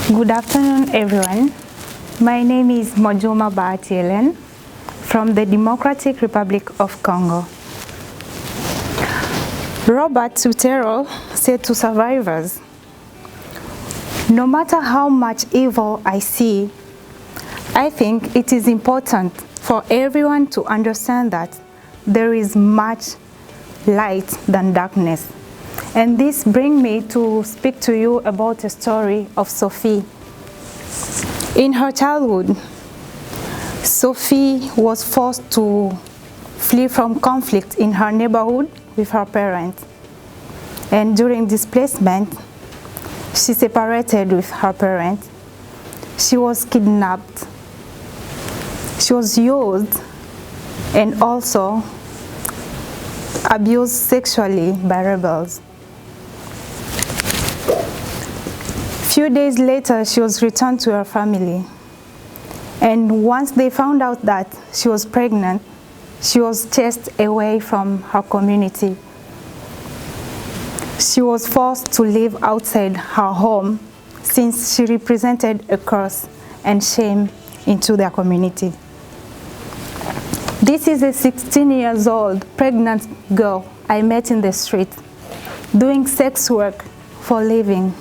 Good afternoon, everyone. My name is Mwadjuma Hélène from the Democratic Republic of Congo. Robert Sutero said to survivors, "No matter how much evil I see, I think it is important for everyone to understand that there is much light than darkness." And this brings me to speak to you about a story of Sophie. In her childhood, Sophie was forced to flee from conflict in her neighborhood with her parents. And during displacement, she separated with her parents. She was kidnapped. She was used and also abused sexually by rebels. Few days later, she was returned to her family. And once they found out that she was pregnant, she was chased away from her community. She was forced to live outside her home since she represented a curse and shame into their community. This is a 16-year-old pregnant girl I met in the street, doing sex work for a living,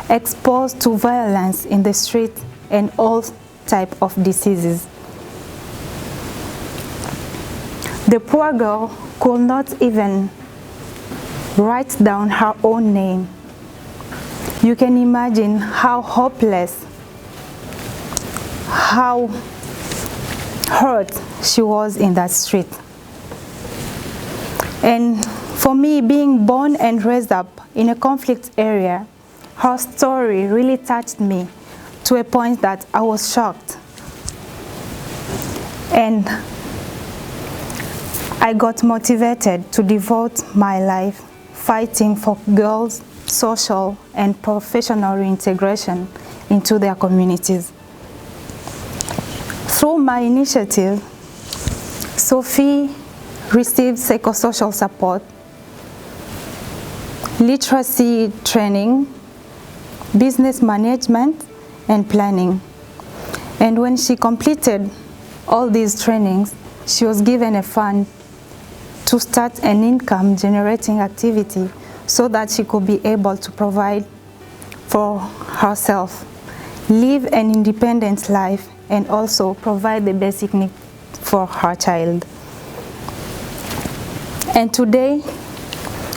exposed to violence in the street and all types of diseases. The poor girl could not even write down her own name. You can imagine how hopeless, how hurt she was in that street. And for me, being born and raised up in a conflict area, her story really touched me to a point that I was shocked. And I got motivated to devote my life fighting for girls' social and professional reintegration into their communities. Through my initiative, Sophie received psychosocial support, literacy training, business management, and planning. And when she completed all these trainings, she was given a fund to start an income-generating activity so that she could be able to provide for herself, live an independent life, and also provide the basic needs for her child. And today,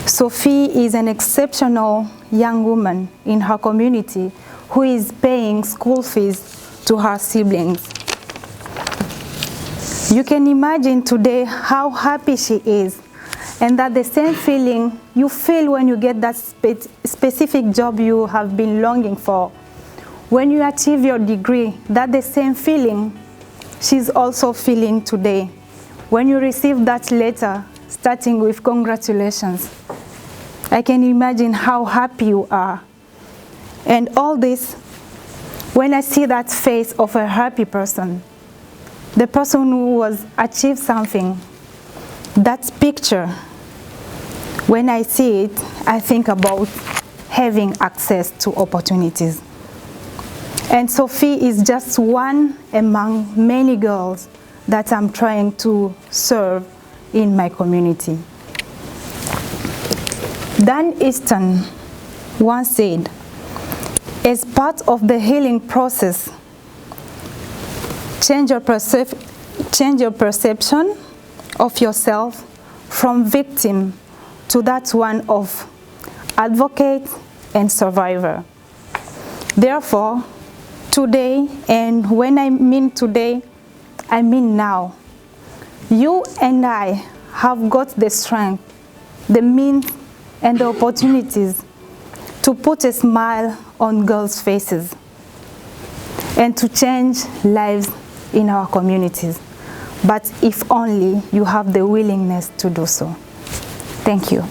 Sophie is an exceptional young woman in her community who is paying school fees to her siblings. You can imagine today how happy she is, and that the same feeling you feel when you get that specific job you have been longing for. When you achieve your degree, that the same feeling she's also feeling today. When you receive that letter starting with congratulations, I can imagine how happy you are. And all this, when I see that face of a happy person, the person who has achieved something, that picture, when I see it, I think about having access to opportunities. And Sophie is just one among many girls that I'm trying to serve in my community. Dan Easton once said, as part of the healing process, change your perception of yourself from victim to that one of advocate and survivor. Therefore, today, and when I mean today, I mean now, you and I have got the strength, the means, and the opportunities to put a smile on girls' faces and to change lives in our communities. But if only you have the willingness to do so. Thank you.